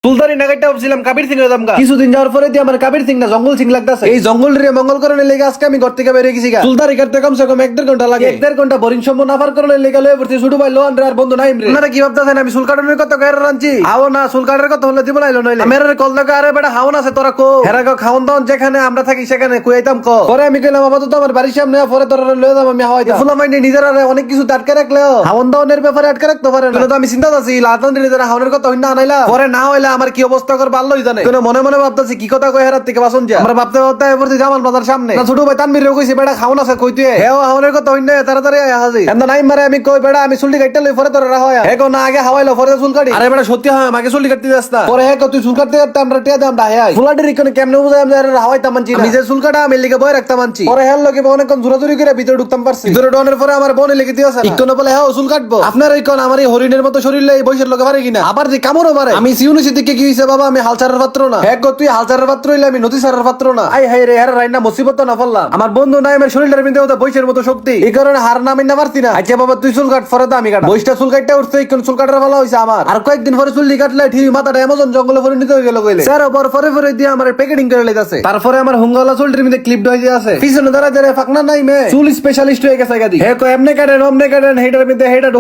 চুলদারি নাগাইটা ভাবছিলাম কাবির সিং এর দামকা কিছুদিন যাওয়ার পরে দিয়ে আমার কাবির সিং না জঙ্গল সিং লাগতেছে। এই জঙ্গল রে মঙ্গল করার লেগে আজকে আমি ঘর থেকে বেরিয়ে গেছি। চুলদারি কাটতে কমসে কম 1.5 ঘন্টা লাগে। 1.5 ঘন্টা বোরিং সম্পূর্ণ নাফার করার লেগে লয়ে পড়ছি ছোট ভাই লোন আর বন্ধু নাইম রে। আপনারা কি ভাবতাছেন আমি চুল কাটানোর কথা কইরা রানছি? আও না, চুল কাটার কথা হলে দিব নাইলো নইলে আমার কল লাগা। আরে বেটা হাওন আছে তোরা কো হেরাগো খাওন দাওন যেখানে আমরা থাকি সেখানে কইতাম কো। পরে আমি কইলাম আপাতত আমার বাড়ির সামনে পরে তোরা লয়ে যাম আমি হাওয়াইতাম। ফুলা মাইন্ডে নিজেরা অনেক কিছু আটকে রাখলেও হাওন দাওনের ব্যাপারে আটকে রাখতে পারে না। তো আমি চিন্তা করছি লাতন দিলে যারা হাওনের কথা হইনা আনাইলা পরে না হইলে আমার কি অবস্থা কর ভালোই জানে। মনে মনে ভাবতেছি কি কথা কই হেরাত থেকে বাসন যা আমরা ভাবতে ভাবতে পড়ছি জামাল বাজার সামনে। ছোট ভাই তানবীর কইছে বেটা খাওন আছে কই তুই হেও হাওনের কথা হইনা তাড়াতাড়ি আয় হাজি এন্ড নাই মারে আমি কই বেটা আমি চুলটি কাটতে লই পরে তোরা রাহ হয় হে কো না আগে হাওয়াইলো পরে চুল কাটি। আরে বেটা সত্যি হয় আমাকে চুলটি কাটতে যাস না পরে হে কো তুই চুল কাটতে কাটতে আমরা টিয়া দাম ডাহে আই ফুলাডি রিকনে কেমনে বুঝাই আমরা হাওয়াইতাম মানছি না নিজে চুল কাটা আমি লিগে বয় রাখতাম মানছি। পরে হেল লগে অনেকক্ষণ জোরাজুরি করে ভিতরে ঢুকতাম পারছি। ভিতরে ডনের পরে আমার বোন লিখে দিয়েছে ইকনে বলে হ্যাঁ চুল কাটবো আপনার এই কোন আমার এই হরিণের মতো শরীর লই বয়সের লগে পারে কিনা আবার যে কামড়ও মারে। আমি সিউনিসি থেকে কি হইছে বাবা আমি হালচারের পাত্র না। হে কো তুই হালচারের পাত্র হইলে আমি নদী সারের পাত্র না। আই হাই রে হার রাইনা মুসিবত না ফেললাম। আমার বন্ধু নাই আমার শরীরের মধ্যে ওটা বয়সের মতো শক্তি এই কারণে হার না আমি না পারছি না। আচ্ছা বাবা তুই চুল কাট পরে তো আমি কাট বয়সটা চুল কাটতে উঠছে ইকন চুল কাটার ভালো হইছে আমার। আর কয়েকদিন পরে চুল কাটলে ঠিক মাথাটা অ্যামাজন জঙ্গলে পরিণত হয়ে গেল কইলে স্যার ওপর পরে পরে দিয়ে আমার প্যাকেটিং করে লাইতাছে। তারপরে আমার হুঙ্গালা চুলটির মধ্যে ক্লিপ হয়ে আছে পিছনে দাঁড়া দাঁড়া ফাকনা নাই মে চুল স্পেশালিস্ট হয়ে গেছে গাদি হে কো এমনে কাটেন ওমনে কাটেন হেডার মধ্যে হেডা ঢো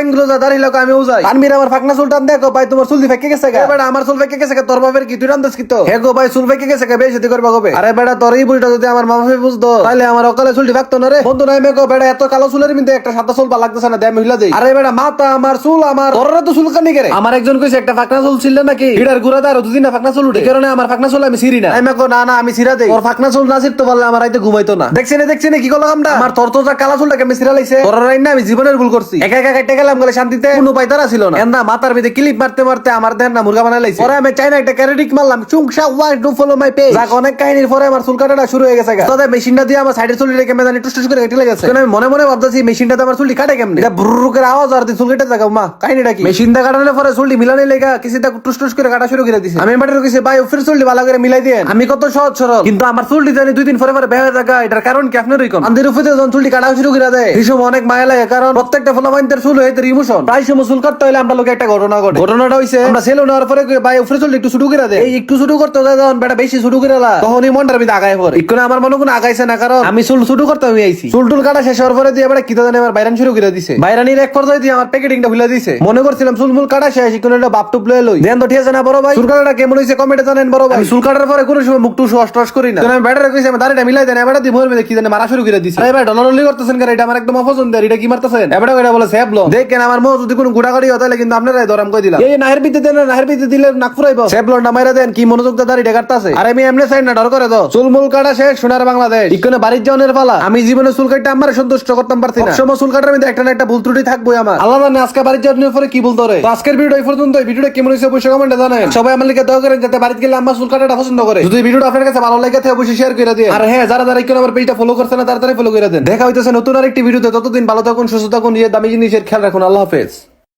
এঙ্গুলোজা দাঁড়ি লাগা আমি উজাই আনমির আমার ফাকনা চুলটান দেখো ভাই তোমার চুল দি ফেকে গেছে গা বেটা আমার চুল ফেকে গেছে তোর বাপের কি তুই রান্দাস কি তো হে গো ভাই চুল ফেকে গেছে গা বেশি করবা গবে। আরে বেটা তোর এই বুড়িটা যদি আমার মা বাপে বুঝতো তাহলে আমার অকালে চুলটি ফাকতো না রে বন্ধু নাই মে কো বেটা এত কালো চুলের মধ্যে একটা সাদা চুল বা লাগতেছে না দে আমি হিলা দেই। আরে বেটা মাথা আমার চুল আমার তোররা তো চুল কানি করে আমার একজন কইছে একটা ফাকনা চুল ছিল নাকি হিডার গুড়াতে আর দুদিন না ফাকনা চুল উঠে এই কারণে আমার ফাকনা চুল আমি ছিড়ি না। আমি কো না না আমি ছিড়া দেই ওর ফাকনা চুল না ছিড়তে পারলে আমার রাইতে ঘুমাইতো না। দেখছেন কি করলাম আমরা আমার তোর তো যা কালা চুলটাকে আমি ছিড়া লাইছে তোর রাইন না আমি জীবনের ভুল করছি একা একা কেটে গেলাম গলে শান্তিতে কোনো পাইতারা ছিল না এন্না মাথার ভিতরে ক্লিপ মারতে মারতে আমার দেন না মুরগা বানাই লাইছে। পরে আমি চাইনা একটা ক্যারেডিক মারলাম চুংশা why do follow my page যাক অনেক কাহিনীর পরে আমার চুল কাটাটা শুরু হয়ে গেছে তবে মেশিনটা দিয়ে আমার সাইডের চুলটি রেখে মেদানি টুস টুস করে কেটে লেগেছে। আমি মনে মনে ভাবতেছি মেশিনটাতে আমার চুলটি কাটে কেমনে এটা ব্রুর করে আওয়াজ আর চুল কেটে থাকা মা কাহিনীটা কি মেশিনটা কাটানোর পরে চুলটি মিলানে লেগা কিছুটা টুস টুস করে কাটা শুরু করে দিছে। আমি বাড়িতে কইছি ভাই ফির চুলটি ভালো করে মিলাই দেন আমি কত সহজ সরল কিন্তু আমার চুলটি জানি 2 দিন পরে পরে বের হয়ে যায়। এটার কারণ কি আপনার কোন আন্দির উপরে যখন চুলটি কাটা শুরু করে দেয় এই সময় অনেক মায়া লাগে কারণ প্রত্যেকটা ফলামাইনদের চুল হইতে ইমোশন প্রায় সময় চুল কাটতে হইলে আমরা লোকে একটা ঘটনাটা হইছে আমরা সেলুন নেওয়ার পরে ভাই উপরে চুল একটু শুরু করে দেয় এই একটু শুরু করতে যায় যখন বেটা বেশি শুরু করে তখনই মনটার ভিতরে আগায় পড়ে ইকনে আমার মনে কোনো আগাইছে না কারণ আমি চুল শুরু করতে আমি আইছি চুল টুল কাটা শেষ হওয়ার পরে দিয়ে বেটা কিতা জানি আমার বাইরান শুরু করে দিছে বাইরানির এক পর্যায়ে দিয়ে আমার প্যাকেটিংটা খুলে দিছে মনে করছিলাম চুল মুল কাটা শেষ ইকনে একটা বাপ টুপ লয়ে লই দেন তো ঠিক আছে না বড় ভাই চুল কাটাটা কেমন হইছে কমেন্টে জানেন বড় ভাই। চুল কাটার পরে কোনো সময় মুখ টু ওয়াশ করি না আমি ব্যাটারে কইছি আমি দাড়িটা মিলাই দেন এবারে দি মোর মধ্যে কি জানি মারা শুরু করে দিছে। আরে ভাই ডলারলি করতেছেন কারণ এটা আমার একদম অপছন্দ এটা কি মারতেছেন এবারে এটা বলে সেভ লো দেখেন আমার মুখ যদি কোনো গুড়াগাড়ি হয় তাহলে কিন্তু আপনারাই ধরাম কই দিলাম এই নাহের ভিতরে দেন নাহের ভিতরে দিলে নাক ফুরাইবো সেভ লো না মাইরা দেন কি মনোযোগ দা দাড়িটা কাটতাছে। আর আমি এমনি সাইড না ডর করে দাও চুল মুল কাটা শেষ সোনার বাংলাদেশ ইকনে বাড়ির যাওয়ার পালা আমি জীবনে চুল কাটতে আমার সন্তুষ্ট করতাম পারছি না সব চুল কাটার মধ্যে একটা না একটা ভুল ত্রুটি থাকবোই আমার আল্লাহ জানে আজকে বাড়ির যাওয়ার পরে কি ভুল ধরে। তো আজকের ভিডিও এই পর্যন্ত ভিডিওটা কেমন হইছে অবশ্যই কমেন্টে জানান সবাই আমার লিখে দয়া করেন যাতে বাড়িতে গেলে আমার চুল কাটাটা পছন্দ করে। যদি ভিডিওটা আপনার কাছে ভালো লাগে থাকে অবশ্যই শেয়ার করে দিন আর হ্যাঁ যারা যারা ইকনে আমার পেজটা ফলো করছেন না তাড়াতাড়ি ফলো করে দেন। দেখা হইতেছে নতুন আরেকটি ভিডিওতে ততদিন ভালো থাকুন সুস্থ থাকুন নিজের দামি জিনিসের খেয়াল রাখুন আল্লাহ হাফেজ।